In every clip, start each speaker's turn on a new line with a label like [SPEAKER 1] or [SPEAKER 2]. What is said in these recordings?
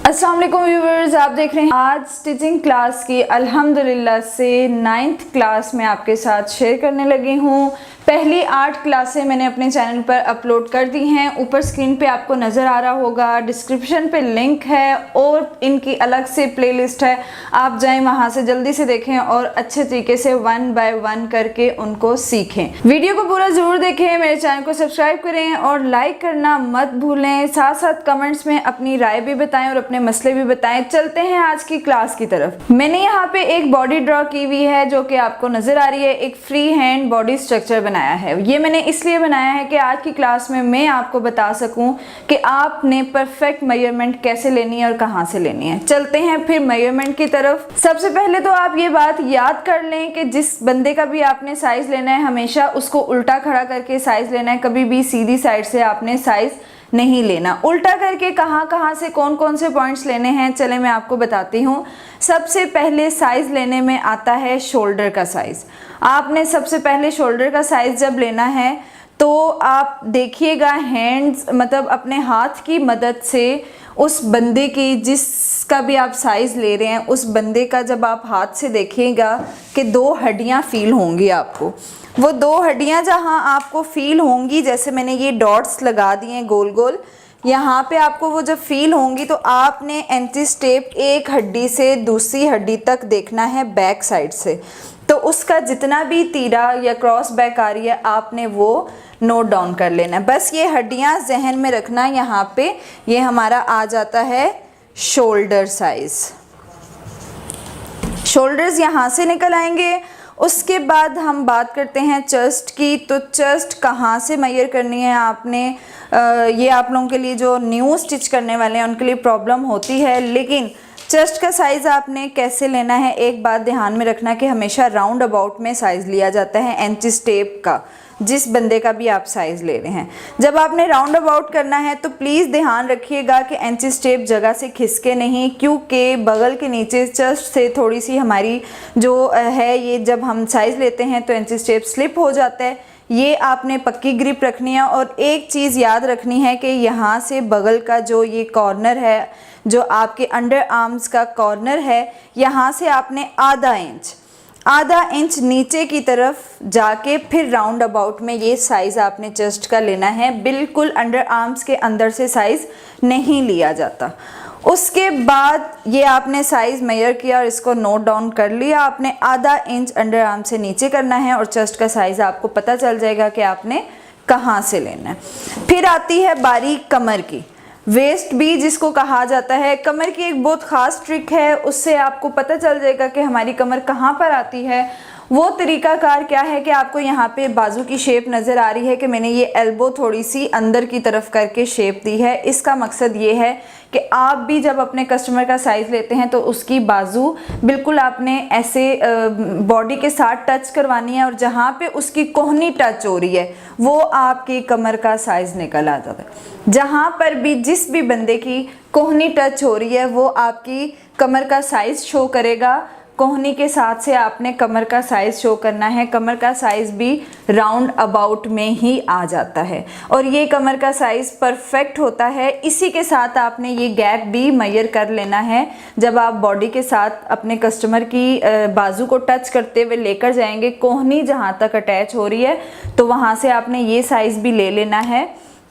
[SPEAKER 1] अस्सलाम वालेकुम व्यूवर्स, आप देख रहे हैं आज स्टिचिंग क्लास की अल्हम्दुलिल्लाह से 9th क्लास में आपके साथ शेयर करने लगी हूँ। पहली 8 क्लासें मैंने अपने चैनल पर अपलोड कर दी हैं। ऊपर स्क्रीन पे आपको नज़र आ रहा होगा, डिस्क्रिप्शन पे लिंक है और इनकी अलग से प्लेलिस्ट है। आप जाएं वहां से जल्दी से देखें और अच्छे तरीके से 1 बाय 1 करके उनको सीखें। वीडियो को पूरा ज़रूर देखें, मेरे चैनल को सब्सक्राइब करें और लाइक करना मत भूलें। साथ साथ कमेंट्स में अपनी राय भी बताएं और अपने मसले भी बताएं। चलते हैं आज की क्लास की तरफ। मैंने यहाँ पे एक बॉडी ड्रॉ की हुई है जो कि आपको नजर आ रही है। एक फ्री हैंड बॉडी स्ट्रक्चर बनाया है। ये मैंने इसलिए बनाया है कि आज की क्लास में मैं आपको बता सकूं कि आपने परफेक्ट मेजरमेंट कैसे लेनी है और कहाँ से लेनी है। चलते हैं फिर मेजरमेंट की तरफ। सबसे पहले तो आप ये बात याद कर लें कि जिस बंदे का भी आपने साइज लेना है हमेशा उसको उल्टा खड़ा करके साइज लेना है। कभी भी सीधी साइड से आपने साइज नहीं लेना। उल्टा करके कहाँ से कौन कौन से पॉइंट्स लेने हैं चले मैं आपको बताती हूँ। सबसे पहले साइज लेने में आता है शोल्डर का साइज। आपने सबसे पहले शोल्डर का साइज जब लेना है तो आप देखिएगा हैंड्स मतलब अपने हाथ की मदद से उस बंदे की जिसका भी आप साइज ले रहे हैं उस बंदे का जब आप हाथ से देखिएगा कि 2 हड्डियां फील होंगी आपको। वो 2 हड्डियां जहां आपको फील होंगी, जैसे मैंने ये डॉट्स लगा दिए हैं गोल गोल, यहाँ पे आपको वो जब फील होंगी तो आपने एंटी स्टेप एक हड्डी से दूसरी हड्डी तक देखना है बैक साइड से। तो उसका जितना भी तीरा या क्रॉस बैक आ रही है आपने वो नोट डाउन कर लेना है। बस ये हड्डियाँ जहन में रखना। यहाँ पे ये हमारा आ जाता है शोल्डर साइज। शोल्डर्स यहाँ से निकल आएंगे। उसके बाद हम बात करते हैं चेस्ट की। तो चेस्ट कहाँ से मेजर करनी है आपने, ये आप लोगों के लिए जो न्यू स्टिच करने वाले हैं उनके लिए प्रॉब्लम होती है, लेकिन चेस्ट का साइज़ आपने कैसे लेना है एक बात ध्यान में रखना कि हमेशा राउंड अबाउट में साइज़ लिया जाता है एंटी स्टेप का, जिस बंदे का भी आप साइज़ ले रहे हैं। जब आपने राउंड अबाउट करना है तो प्लीज़ ध्यान रखिएगा कि एंटी स्टेप जगह से खिसके नहीं, क्योंकि बगल के नीचे चेस्ट से थोड़ी सी हमारी जो है ये जब हम साइज़ लेते हैं तो एंटी स्टेप स्लिप हो जाता है। ये आपने पक्की ग्रिप रखनी है। और एक चीज़ याद रखनी है कि यहाँ से बगल का जो ये कॉर्नर है, जो आपके अंडर आर्म्स का कॉर्नर है, यहाँ से आपने आधा इंच नीचे की तरफ जाके फिर राउंड अबाउट में ये साइज़ आपने चेस्ट का लेना है। बिल्कुल अंडर आर्म्स के अंदर से साइज़ नहीं लिया जाता। उसके बाद ये आपने साइज़ मेजर किया और इसको नोट डाउन कर लिया। आपने आधा इंच अंडर आर्म से नीचे करना है और चेस्ट का साइज़ आपको पता चल जाएगा कि आपने कहाँ से लेना है। फिर आती है बारीक कमर की, वेस्ट भी जिसको कहा जाता है। कमर की एक बहुत ख़ास ट्रिक है, उससे आपको पता चल जाएगा कि हमारी कमर कहाँ पर आती है। वो तरीकाकार क्या है कि आपको यहाँ पे बाजू की शेप नज़र आ रही है कि मैंने ये एल्बो थोड़ी सी अंदर की तरफ करके शेप दी है। इसका मकसद ये है कि आप भी जब अपने कस्टमर का साइज़ लेते हैं तो उसकी बाजू बिल्कुल आपने ऐसे बॉडी के साथ टच करवानी है और जहाँ पे उसकी कोहनी टच हो रही है वो आपकी कमर का साइज़ निकल आ जाता है। जहाँ पर भी जिस भी बंदे की कोहनी टच हो रही है वो आपकी कमर का साइज़ शो करेगा। कोहनी के साथ से आपने कमर का साइज़ शो करना है। कमर का साइज़ भी राउंड अबाउट में ही आ जाता है और ये कमर का साइज़ परफेक्ट होता है। इसी के साथ आपने ये गैप भी मेजर कर लेना है। जब आप बॉडी के साथ अपने कस्टमर की बाजू को टच करते हुए लेकर जाएंगे, कोहनी जहाँ तक अटैच हो रही है तो वहाँ से आपने ये साइज़ भी ले लेना है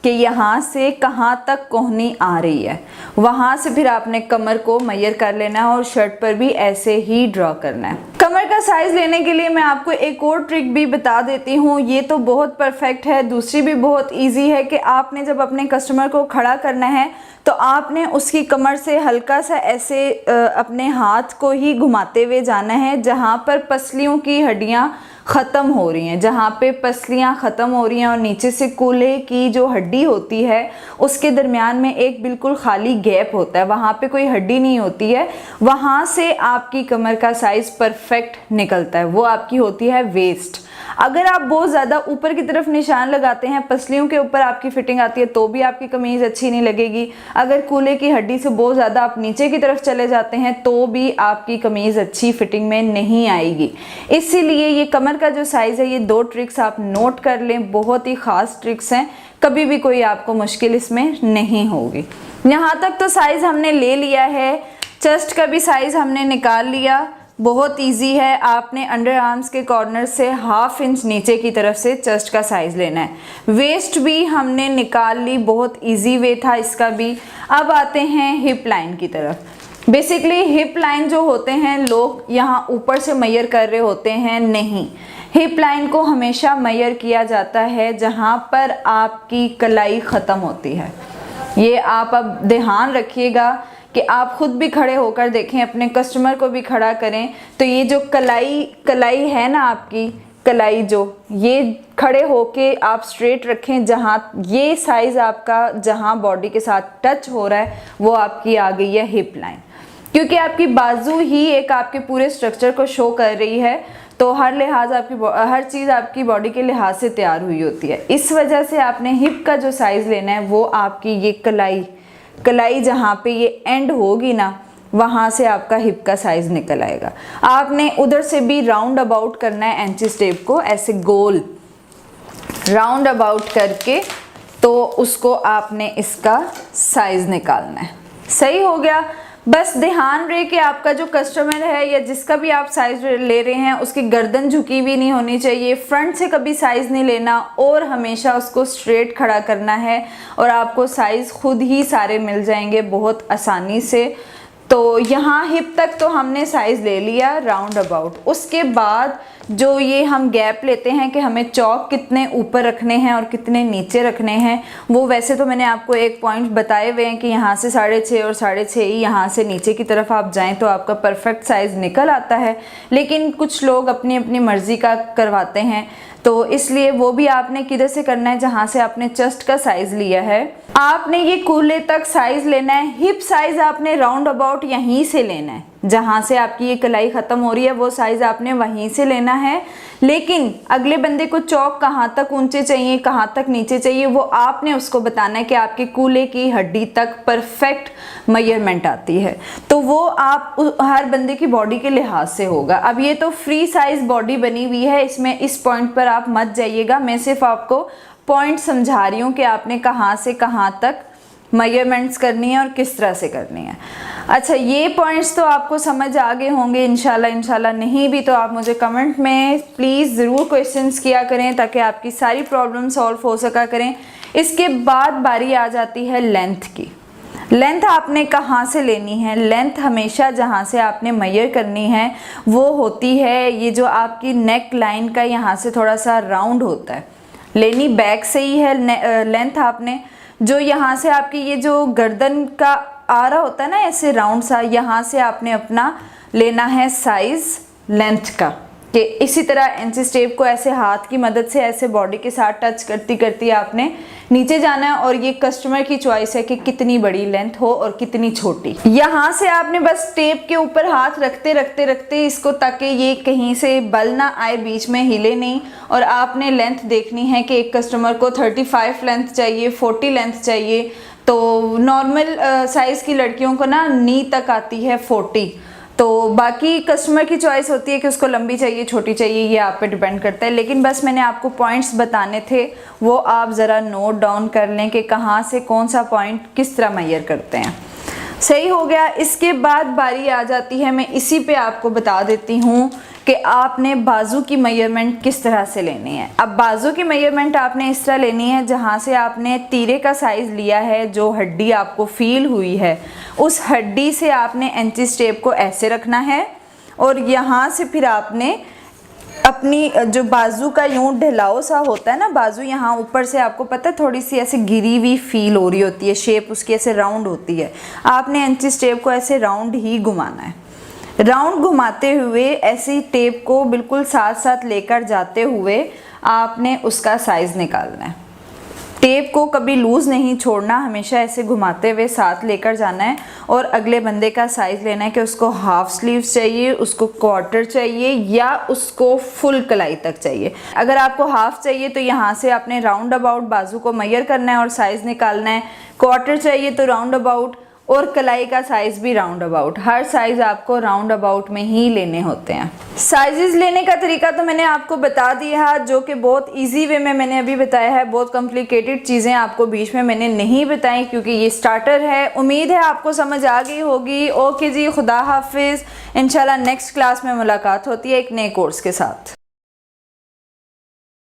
[SPEAKER 1] कि यहाँ से कहाँ तक कोहनी आ रही है। वहाँ से फिर आपने कमर को मेजर कर लेना है और शर्ट पर भी ऐसे ही ड्रॉ करना है। कमर का साइज़ लेने के लिए मैं आपको एक और ट्रिक भी बता देती हूँ। ये तो बहुत परफेक्ट है, दूसरी भी बहुत इजी है कि आपने जब अपने कस्टमर को खड़ा करना है तो आपने उसकी कमर से हल्का सा ऐसे अपने हाथ को ही घुमाते हुए जाना है जहाँ पर पसलियों की हड्डियाँ ख़त्म हो रही हैं, जहाँ पे पसलियाँ ख़त्म हो रही हैं और नीचे से कूल्हे की जो हड्डी होती है उसके दरमियान में एक बिल्कुल खाली गैप होता है, वहाँ पे कोई हड्डी नहीं होती है। वहाँ से आपकी कमर का साइज़ परफेक्ट निकलता है। वो आपकी होती है वेस्ट। अगर आप बहुत ज़्यादा ऊपर की तरफ निशान लगाते हैं, पसलियों के ऊपर आपकी फिटिंग आती है, तो भी आपकी कमीज़ अच्छी नहीं लगेगी। अगर कूल्हे की हड्डी से बहुत ज़्यादा आप नीचे की तरफ चले जाते हैं तो भी आपकी कमीज़ अच्छी फिटिंग में नहीं आएगी। इसीलिए ये कमर का जो साइज़ है, ये 2 ट्रिक्स आप नोट कर लें, बहुत ही ख़ास ट्रिक्स हैं, कभी भी कोई आपको मुश्किल इसमें नहीं होगी। यहाँ तक तो साइज़ हमने ले लिया है, चेस्ट का भी साइज़ हमने निकाल लिया। बहुत इजी है, आपने अंडर आर्म्स के कॉर्नर से 1/2 इंच नीचे की तरफ से चेस्ट का साइज़ लेना है। वेस्ट भी हमने निकाल ली, बहुत इजी वे था इसका भी। अब आते हैं हिप लाइन की तरफ। बेसिकली हिप लाइन जो होते हैं, लोग यहाँ ऊपर से मेजर कर रहे होते हैं, नहीं, हिप लाइन को हमेशा मेजर किया जाता है जहाँ पर आपकी कलाई ख़त्म होती है। ये आप अब ध्यान रखिएगा कि आप खुद भी खड़े होकर देखें, अपने कस्टमर को भी खड़ा करें, तो ये जो कलाई है ना, आपकी कलाई जो ये खड़े होके आप स्ट्रेट रखें, जहाँ ये साइज़ आपका जहाँ बॉडी के साथ टच हो रहा है वो आपकी आ गई है हिप लाइन। क्योंकि आपकी बाजू ही एक आपके पूरे स्ट्रक्चर को शो कर रही है, तो हर लिहाज हर चीज़ आपकी बॉडी के लिहाज से तैयार हुई होती है। इस वजह से आपने हिप का जो साइज़ लेना है वो आपकी ये कलाई जहाँ पे ये एंड होगी ना, वहाँ से आपका हिप का साइज़ निकल आएगा। आपने उधर से भी राउंड अबाउट करना है एंचीज़ टेप को, ऐसे गोल राउंड अबाउट करके, तो उसको आपने इसका साइज़ निकालना है। सही हो गया। बस ध्यान रहे कि आपका जो कस्टमर है या जिसका भी आप साइज़ ले रहे हैं, उसकी गर्दन झुकी हुई नहीं होनी चाहिए, फ्रंट से कभी साइज़ नहीं लेना, और हमेशा उसको स्ट्रेट खड़ा करना है, और आपको साइज़ खुद ही सारे मिल जाएंगे बहुत आसानी से। तो यहाँ हिप तक तो हमने साइज़ ले लिया राउंड अबाउट। उसके बाद जो ये हम गैप लेते हैं कि हमें चौक कितने ऊपर रखने हैं और कितने नीचे रखने हैं, वो वैसे तो मैंने आपको एक पॉइंट बताए हुए हैं कि यहाँ से 6.5 और 6.5 ही यहाँ से नीचे की तरफ आप जाएं तो आपका परफेक्ट साइज़ निकल आता है। लेकिन कुछ लोग अपनी अपनी मर्ज़ी का करवाते हैं, तो इसलिए वो भी आपने किधर से करना है, जहाँ से आपने चेस्ट का साइज़ लिया है आपने ये कूल्हे तक साइज़ लेना है। हिप साइज़ आपने राउंड अबाउट यहीं से लेना है, जहाँ से आपकी ये कलाई ख़त्म हो रही है वो साइज़ आपने वहीं से लेना है। लेकिन अगले बंदे को चौक कहाँ तक ऊंचे चाहिए, कहाँ तक नीचे चाहिए, वो आपने उसको बताना है कि आपके कूल्हे की हड्डी तक परफेक्ट मेजरमेंट आती है। तो वो आप हर बंदे की बॉडी के लिहाज से होगा। अब ये तो फ्री साइज़ बॉडी बनी हुई है, इसमें इस पॉइंट पर आप मत जाइएगा, मैं सिर्फ आपको पॉइंट समझा रही हूँ कि आपने कहाँ से कहाँ तक मेजरमेंट्स करनी है और किस तरह से करनी है। अच्छा, ये पॉइंट्स तो आपको समझ आ गए होंगे इंशाल्लाह। नहीं भी तो आप मुझे कमेंट में प्लीज़ ज़रूर क्वेश्चंस किया करें, ताकि आपकी सारी प्रॉब्लम सॉल्व हो सका करें। इसके बाद बारी आ जाती है लेंथ की। लेंथ आपने कहाँ से लेनी है? लेंथ हमेशा जहाँ से आपने मेजर करनी है वो होती है ये जो आपकी नेक लाइन का यहाँ से थोड़ा सा राउंड होता है, लेनी बैक से ही है लेंथ आपने। जो यहाँ से आपकी ये जो गर्दन का आ रहा होता है ना ऐसे राउंड सा, यहाँ से आपने अपना लेना है साइज़ लेंथ का, कि इसी तरह इंचेस टेप को ऐसे हाथ की मदद से ऐसे बॉडी के साथ टच करती करती आपने नीचे जाना है। और ये कस्टमर की चॉइस है कि कितनी बड़ी लेंथ हो और कितनी छोटी। यहाँ से आपने बस टेप के ऊपर हाथ रखते रखते रखते इसको, ताकि ये कहीं से बल ना आए, बीच में हिले नहीं। और आपने लेंथ देखनी है कि एक कस्टमर को 35 लेंथ चाहिए, 40 लेंथ चाहिए। तो नॉर्मल साइज़ की लड़कियों को ना नी तक आती है 40, तो बाकी कस्टमर की चॉइस होती है कि उसको लंबी चाहिए छोटी चाहिए, ये आप पे डिपेंड करता है। लेकिन बस मैंने आपको पॉइंट्स बताने थे, वो आप ज़रा नोट डाउन कर लें कि कहाँ से कौन सा पॉइंट किस तरह मेजर करते हैं। सही हो गया। इसके बाद बारी आ जाती है, मैं इसी पे आपको बता देती हूँ कि आपने बाजू की मेजरमेंट किस तरह से लेनी है। अब बाजू की मेजरमेंट आपने इस तरह लेनी है, जहाँ से आपने तीरे का साइज़ लिया है, जो हड्डी आपको फील हुई है, उस हड्डी से आपने इंचेस टेप को ऐसे रखना है। और यहाँ से फिर आपने अपनी जो बाजू का यूं ढलाव सा होता है ना, बाजू यहाँ ऊपर से आपको पता है थोड़ी सी ऐसे गिरी हुई फील हो रही होती है, शेप उसकी ऐसे राउंड होती है। आपने इंचेस टेप को ऐसे राउंड ही घुमाना है। राउंड घुमाते हुए ऐसी टेप को बिल्कुल साथ साथ लेकर जाते हुए आपने उसका साइज़ निकालना है। टेप को कभी लूज़ नहीं छोड़ना, हमेशा ऐसे घुमाते हुए साथ लेकर जाना है और अगले बंदे का साइज़ लेना है कि उसको हाफ स्लीव्स चाहिए, उसको क्वार्टर चाहिए या उसको फुल कलाई तक चाहिए। अगर आपको हाफ चाहिए तो यहाँ से आपने राउंड अबाउट बाजू को मेजर करना है और साइज़ निकालना है। क्वार्टर चाहिए तो राउंड अबाउट, और कलाई का साइज़ भी राउंड अबाउट। हर साइज़ आपको राउंड अबाउट में ही लेने होते हैं। साइजेस लेने का तरीका तो मैंने आपको बता दिया, जो कि बहुत इजी वे में मैंने अभी बताया है। बहुत कॉम्प्लिकेटेड चीज़ें आपको बीच में मैंने नहीं बताई क्योंकि ये स्टार्टर है। उम्मीद है आपको समझ आ गई होगी। ओके जी, खुदा हाफिज़। इंशाल्लाह नेक्स्ट क्लास में मुलाकात होती है एक नए कोर्स के साथ।